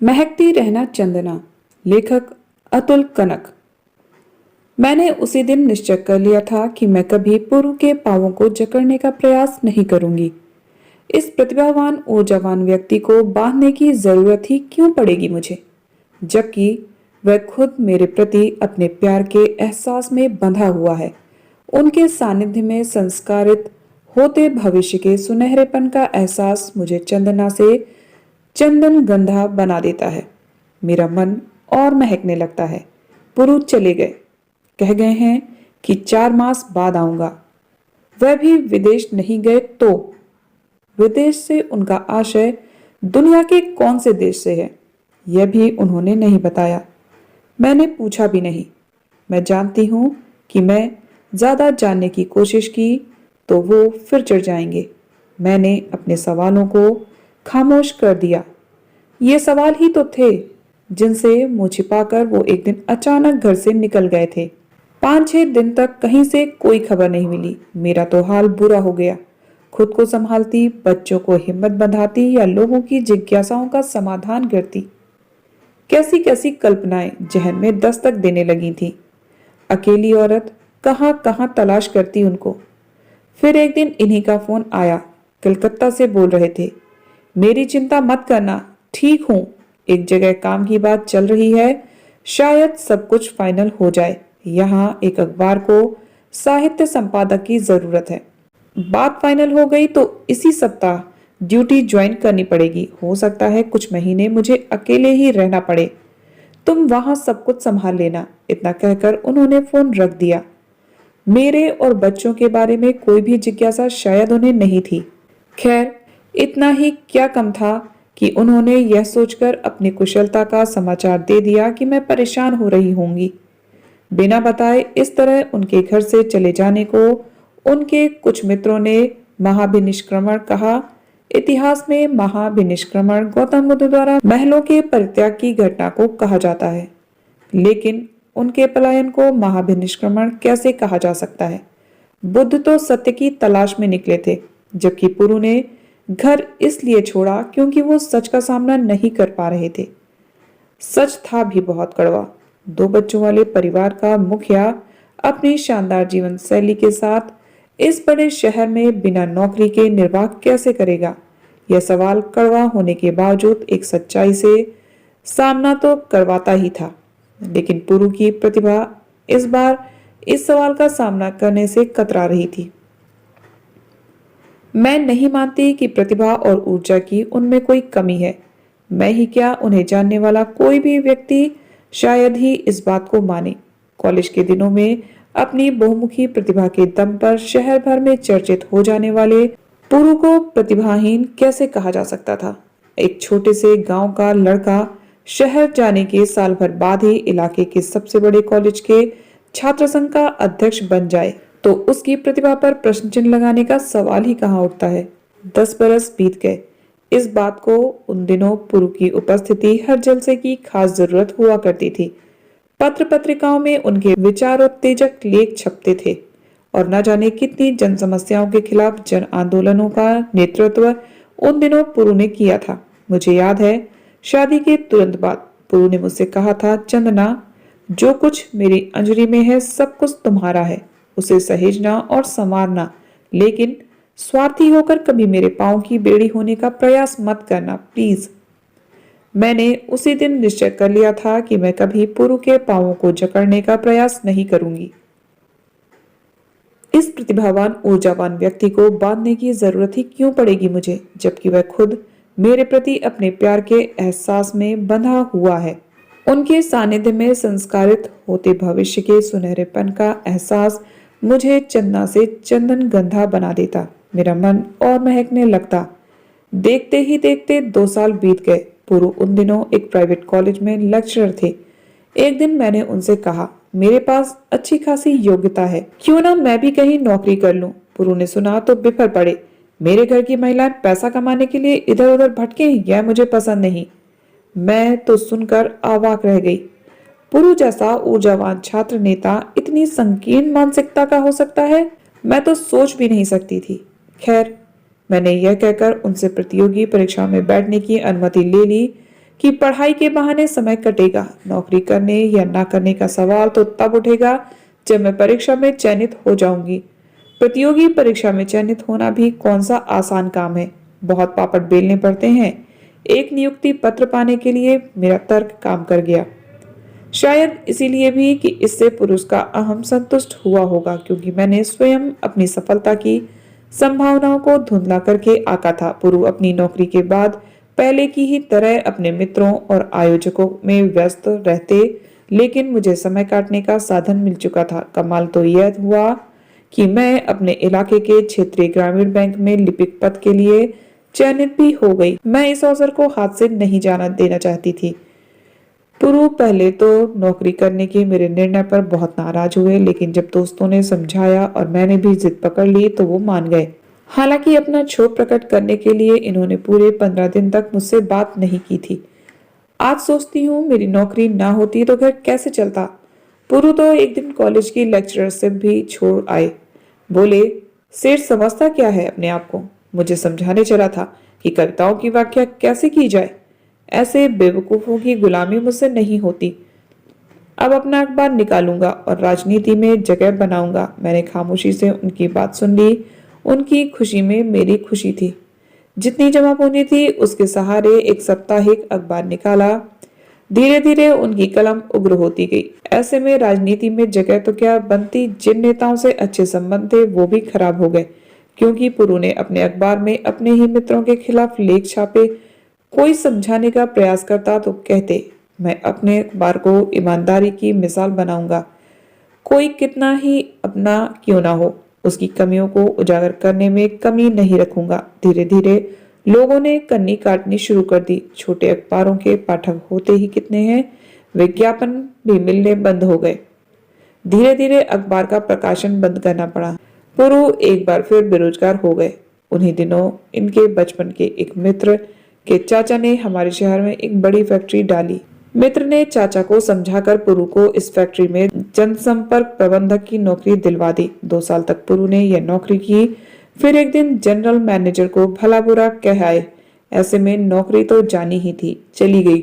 महकती रहना चंदना। लेखक अतुल कनक। मैंने उसी दिन निश्चय कर लिया था कि मैं कभी पुरु के पांवों को जकड़ने का प्रयास नहीं करूंगी। इस प्रतिभावान ऊर्जावान व्यक्ति को बांधने की जरूरत ही क्यों पड़ेगी मुझे, जबकि वह खुद मेरे प्रति अपने प्यार के एहसास में बंधा हुआ है। उनके सानिध्य में संस्कारित होते भविष्य के सुनहरेपन का एहसास मुझे चंदना से चंदन गंधा बना देता है। मेरा मन और महकने लगता है। पुरु चले गए, कह गए हैं कि 4 मास बाद आऊंगा। वह भी विदेश नहीं गए तो विदेश से उनका आशय दुनिया के कौन से देश से है, यह भी उन्होंने नहीं बताया। मैंने पूछा भी नहीं। मैं जानती हूं कि मैं ज्यादा जानने की कोशिश की तो वो फिर चिढ़ जाएंगे। मैंने अपने सवालों को खामोश कर दिया। ये सवाल ही तो थे जिनसे मुंह छिपाकर वो एक दिन अचानक घर से निकल गए थे। 5-6 दिन तक कहीं से कोई खबर नहीं मिली। मेरा तो हाल बुरा हो गया। खुद को संभालती, बच्चों को हिम्मत बंधाती या लोगों की जिज्ञासाओं का समाधान करती, कैसी कैसी कल्पनाएं जहन में दस्तक देने लगी थी। अकेली औरत कहाँ कहाँ तलाश करती उनको। फिर एक दिन इन्हीं का फोन आया। कलकत्ता से बोल रहे थे, मेरी चिंता मत करना, ठीक हूं। एक जगह काम की बात चल रही है, शायद सब कुछ फाइनल हो जाए। यहाँ एक अखबार को साहित्य संपादक की जरूरत है। बात फाइनल हो गई तो इसी सप्ताह ड्यूटी ज्वाइन करनी पड़ेगी। हो सकता है कुछ महीने मुझे अकेले ही रहना पड़े। तुम वहां सब कुछ संभाल लेना। इतना कहकर उन्होंने फोन रख दिया। मेरे और बच्चों के बारे में कोई भी जिज्ञासा शायद उन्हें नहीं थी। खैर, इतना ही क्या कम था कि उन्होंने यह सोचकर अपनी कुशलता का समाचार दे दिया कि मैं परेशान हो रही होंगी। बिना बताए इस तरह उनके घर से चले जाने को उनके कुछ मित्रों ने महाभिनिष्क्रमण कहा। इतिहास में महाभिनिष्क्रमण गौतम बुद्ध द्वारा महलों के परित्याग की घटना को कहा जाता है, लेकिन उनके पलायन को महाभिनिष्क्रमण कैसे कहा जा सकता है? बुद्ध तो सत्य की तलाश में निकले थे, जबकि पुरु ने घर इसलिए छोड़ा क्योंकि वो सच का सामना नहीं कर पा रहे थे। सच था भी बहुत कड़वा। 2 बच्चों वाले परिवार का मुखिया अपनी शानदार जीवन शैली के साथ इस बड़े शहर में बिना नौकरी के निर्वाह कैसे करेगा? यह सवाल कड़वा होने के बावजूद एक सच्चाई से सामना तो करवाता ही था। लेकिन पुरु की प्रतिभा इस बार इस सवाल का सामना करने से कतरा रही थी। मैं नहीं मानती कि प्रतिभा और ऊर्जा की उनमें कोई कमी है। मैं ही क्या, उन्हें जानने वाला कोई भी व्यक्ति शायद ही इस बात को माने। कॉलेज के दिनों में अपनी बहुमुखी प्रतिभा के दम पर शहर भर में चर्चित हो जाने वाले पुरु को प्रतिभाहीन कैसे कहा जा सकता था? एक छोटे से गांव का लड़का शहर जाने के साल भर बाद ही इलाके के सबसे बड़े कॉलेज के छात्र संघ का अध्यक्ष बन जाए तो उसकी प्रतिभा पर प्रश्न चिन्ह लगाने का सवाल ही कहाँ उठता है। 10 बरस बीत गए। इस बात को उन दिनों पुरु की उपस्थिति हर जलसे की खास जरूरत हुआ करती थी। पत्र पत्रिकाओं में उनके विचारोत्तेजक लेख छपते थे और न जाने कितनी जन समस्याओं के खिलाफ जन आंदोलनों का नेतृत्व उन दिनों पुरु ने किया था। मुझे याद है, शादी के तुरंत बाद पुरु ने मुझसे कहा था, चंदना, जो कुछ मेरी अंजलि में है सब कुछ तुम्हारा है। उसे सहेजना और संवारना, लेकिन स्वार्थी होकर कभी मेरे पांव की बेड़ी होने का प्रयास मत करना, प्लीज। मैंने उसी दिन निश्चय कर लिया था कि मैं कभी पुरु के पांवों को जकड़ने का प्रयास नहीं करूंगी। इस प्रतिभावान ऊर्जावान व्यक्ति को बांधने की जरूरत ही क्यों पड़ेगी मुझे, जबकि वह खुद मेरे प्रति अपने प्यार के एहसास में बंधा हुआ है। उनके सानिध्य में संस्कारित होते भविष्य के सुनहरेपन का एहसास मुझे चंदना से चंदन गंधा बना देता। मेरा मन और महकने लगता। देखते ही देखते 2 साल बीत गए। पुरु उन दिनों एक प्राइवेट कॉलेज में लेक्चरर थे। एक दिन मैंने उनसे कहा, मेरे पास अच्छी खासी योग्यता है, क्यों ना मैं भी कहीं नौकरी कर लूं। पुरु ने सुना तो बिफर पड़े, मेरे घर की महिलाएं पैसा कमाने के लिए इधर उधर भटके, यह मुझे पसंद नहीं। मैं तो सुनकर अवाक रह गई। पुरु जैसा ऊर्जावान छात्र नेता इतनी संकीर्ण मानसिकता का हो सकता है, मैं तो सोच भी नहीं सकती थी। खैर, मैंने यह कहकर उनसे प्रतियोगी परीक्षा में बैठने की अनुमति ले ली कि पढ़ाई के बहाने समय कटेगा। नौकरी करने या ना करने का सवाल तो तब उठेगा जब मैं परीक्षा में चयनित हो जाऊंगी। प्रतियोगी परीक्षा में चयनित होना भी कौन सा आसान काम है, बहुत पापड़ बेलने पड़ते हैं। एक नियुक्ति पत्र पाने के लिए मेरा तर्क काम कर गया। शायद इसीलिए भी कि इससे पुरुष का अहम संतुष्ट हुआ होगा, क्योंकि मैंने स्वयं अपनी सफलता की संभावनाओं को धुंधला करके आंका था। पुरु अपनी नौकरी के बाद पहले की ही तरह अपने मित्रों और आयोजकों में व्यस्त रहते, लेकिन मुझे समय काटने का साधन मिल चुका था। कमाल तो यह हुआ कि मैं अपने इलाके के क्षेत्रीय ग्रामीण बैंक में लिपिक पद के लिए चयनित भी हो गई। मैं इस अवसर को हाथ से नहीं जाना देना चाहती थी। पुरु पहले तो नौकरी करने के मेरे निर्णय पर बहुत नाराज हुए, लेकिन जब दोस्तों ने समझाया और मैंने भी जिद पकड़ ली तो वो मान गए। हालांकि अपना क्षोभ प्रकट करने के लिए इन्होंने पूरे 15 दिन तक मुझसे बात नहीं की थी। आज सोचती हूँ मेरी नौकरी ना होती तो घर कैसे चलता। पुरु तो एक दिन कॉलेज की लेक्चररशिप भी छोड़ आए। बोले, सेठ समझता क्या है अपने आप को। मुझे समझाने चला था कि कविताओं की व्याख्या कैसे की जाए। ऐसे बेवकूफों की गुलामी मुझसे नहीं होती। अब अपना अखबार निकालूंगा और राजनीति में जगह बनाऊंगा। मैंने खामोशी से उनकी बात सुन ली। उनकी खुशी में मेरी खुशी थी। जितनी जमा पूंजी थी उसके सहारे एक साप्ताहिक अखबार निकाला। धीरे धीरे उनकी कलम उग्र होती गई। ऐसे में राजनीति में जगह तो क्या बनती, जिन नेताओं से अच्छे संबंध थे वो भी खराब हो गए, क्योंकि पुरु ने अपने अखबार में अपने ही मित्रों के खिलाफ लेख छापे। कोई समझाने का प्रयास करता तो कहते, मैं अपने अखबार को ईमानदारी की मिसाल बनाऊंगा। कोई कितना ही अपना क्यों ना हो, उसकी कमियों को उजागर करने में कमी नहीं रखूंगा। धीरे धीरे लोगों ने कन्नी काटनी शुरू कर दी। छोटे अखबारों के पाठक होते ही कितने हैं, विज्ञापन भी मिलने बंद हो गए। धीरे धीरे अखबार का प्रकाशन बंद करना पड़ा। पुरु एक बार फिर बेरोजगार हो गए। उन्हीं दिनों इनके बचपन के एक मित्र के चाचा ने हमारे शहर में एक बड़ी फैक्ट्री डाली। मित्र ने चाचा को समझाकर पुरु को इस फैक्ट्री में जनसंपर्क प्रबंधक की नौकरी दिलवा दी। 2 साल तक पुरु ने यह नौकरी की। फिर एक दिन जनरल मैनेजर को भला बुरा कह आए। ऐसे में नौकरी तो जानी ही थी, चली गई।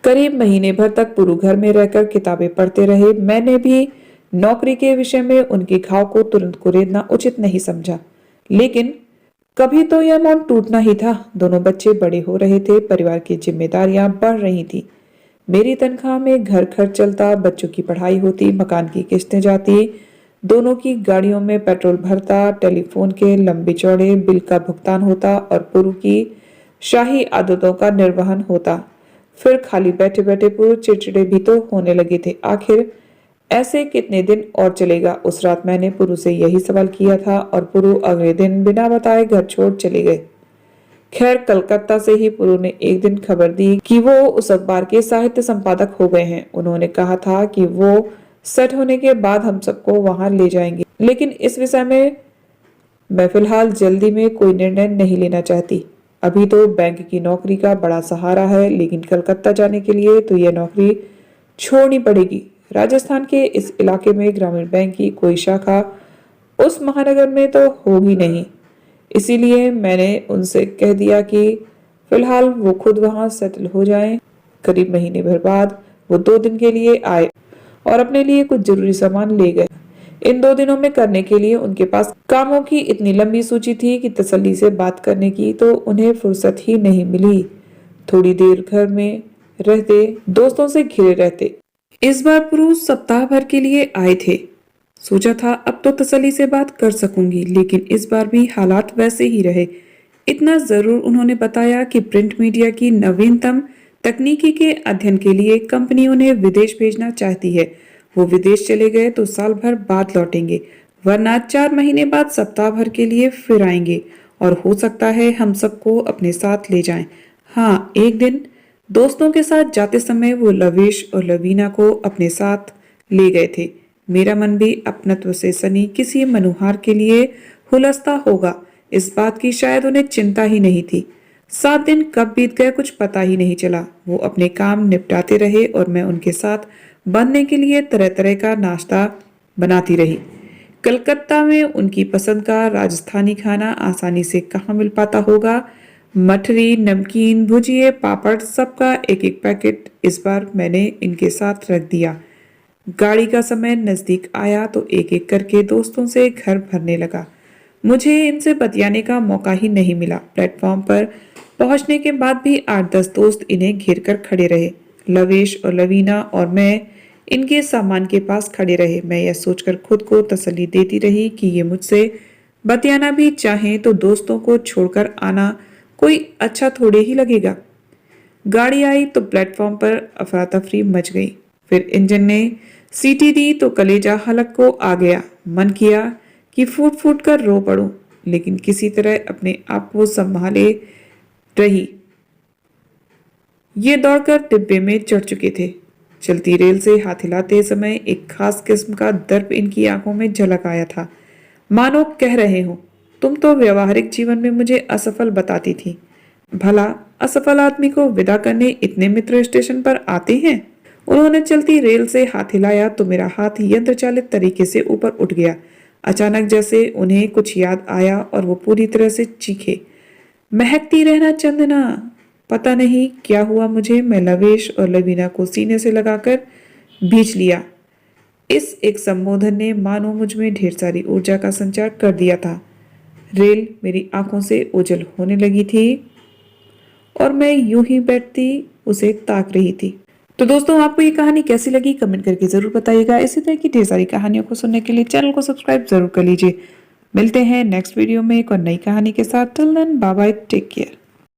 करीब महीने भर तक पुरु घर में रहकर किताबें पढ़ते रहे। मैंने भी नौकरी के विषय में उनके घाव को तुरंत कुरेदना उचित नहीं समझा, लेकिन कभी तो यह मौन टूटना ही था। दोनों बच्चे बड़े हो रहे थे, परिवार की जिम्मेदारियां बढ़ रही थी। मेरी तनख्वाह में घर खर्च चलता, बच्चों की पढ़ाई होती, मकान की किस्तें जाती, दोनों की गाड़ियों में पेट्रोल भरता, टेलीफोन के लंबे चौड़े बिल का भुगतान होता और पुरु की शाही आदतों का निर्वहन होता। फिर खाली बैठे बैठे पुरु चिड़चिड़े भी तो होने लगे थे। आखिर ऐसे कितने दिन और चलेगा। उस रात मैंने पुरु से यही सवाल किया था और पुरु अगले दिन बिना बताए घर छोड़ चले गए। खैर, कलकत्ता से ही पुरु ने एक दिन खबर दी कि वो उस अखबार के साहित्य संपादक हो गए हैं। उन्होंने कहा था कि वो सेट होने के बाद हम सबको वहां ले जाएंगे, लेकिन इस विषय में मैं फिलहाल जल्दी में कोई निर्णय नहीं लेना चाहती। अभी तो बैंक की नौकरी का बड़ा सहारा है, लेकिन कलकत्ता जाने के लिए तो यह नौकरी छोड़नी पड़ेगी। राजस्थान के इस इलाके में ग्रामीण बैंक की कोई शाखा उस महानगर में तो होगी नहीं। इसीलिए मैंने उनसे कह दिया कि फिलहाल वो खुद वहां सेटल हो जाएं। करीब महीने भर बाद वो 2 दिन के लिए आए और अपने लिए कुछ जरूरी सामान ले गए। इन 2 दिनों में करने के लिए उनके पास कामों की इतनी लंबी सूची थी कि तसल्ली से बात करने की तो उन्हें फुर्सत ही नहीं मिली। थोड़ी देर घर में रहते, दोस्तों से घिरे रहते। इस बार पुरुष सप्ताह भर के लिए आए थे। सोचा था अब तो तसल्ली से बात कर सकूंगी, लेकिन इस बार भी हालात वैसे ही रहे। इतना जरूर उन्होंने बताया कि प्रिंट मीडिया की नवीनतम तकनीकी के अध्ययन के लिए कंपनी उन्हें विदेश भेजना चाहती है। वो विदेश चले गए तो साल भर बाद लौटेंगे, वरना 4 महीने बाद सप्ताह भर के लिए फिर आएंगे और हो सकता है हम सबको अपने साथ ले जाएं। हाँ, एक दिन दोस्तों के साथ जाते समय वो लवेश और लवीना को अपने साथ ले गए थे। मेरा मन भी अपनत्व से सनी किसी मनुहार के लिए हुलसता होगा, इस बात की शायद उन्हें चिंता ही नहीं थी। 7 दिन कब बीत गए कुछ पता ही नहीं चला। वो अपने काम निपटाते रहे और मैं उनके साथ बनने के लिए तरह तरह का नाश्ता बनाती रही। कलकत्ता में उनकी पसंद का राजस्थानी खाना आसानी से कहाँ मिल पाता होगा। मठरी, नमकीन, भुजिए, पापड़ सबका एक एक पैकेट इस बार मैंने इनके साथ रख दिया। गाड़ी का समय नजदीक आया तो एक एक करके दोस्तों से घर भरने लगा। मुझे इनसे बतियाने का मौका ही नहीं मिला। प्लेटफॉर्म पर पहुंचने के बाद भी 8-10 दोस्त इन्हें घेर कर खड़े रहे। लवेश और लवीना और मैं इनके सामान के पास खड़े रहे। मैं यह सोचकर खुद को तसल्ली देती रही कि ये मुझसे बतियाना भी चाहें तो दोस्तों को छोड़कर आना कोई अच्छा थोड़े ही लगेगा। गाड़ी आई तो प्लेटफॉर्म पर अफरा तफरी मच गई। फिर इंजन ने सीटी दी तो कलेजा हलक को आ गया। मन किया कि फूट फूट कर रो पड़ूं, लेकिन किसी तरह अपने आप को संभाले रही। ये दौड़कर डिब्बे में चढ़ चुके थे। चलती रेल से हाथ हिलाते समय एक खास किस्म का दर्प इनकी आंखों में झलक आया था, मानो कह रहे हो, तुम तो व्यवहारिक जीवन में मुझे असफल बताती थी। भला असफल आदमी को विदा करने इतने मित्र स्टेशन पर आते हैं? उन्होंने चलती रेल से हाथ हिलाया तो मेरा हाथ यंत्र चालित तरीके से ऊपर उठ गया। अचानक जैसे उन्हें कुछ याद आया और वो पूरी तरह से चीखे, महकती रहना चंदना। पता नहीं क्या हुआ मुझे, मैं लवेश और लवीना को सीने से लगाकर भींच लिया। इस एक संबोधन ने मानो मुझ में ढेर सारी ऊर्जा का संचार कर दिया था। रेल मेरी आंखों से ओझल होने लगी थी और मैं यूं ही बैठती उसे ताक रही थी। तो दोस्तों, आपको ये कहानी कैसी लगी कमेंट करके जरूर बताइएगा। इसी तरह की ढेर सारी कहानियों को सुनने के लिए चैनल को सब्सक्राइब जरूर कर लीजिए। मिलते हैं नेक्स्ट वीडियो में एक और नई कहानी के साथ। Till then bye bye, take care.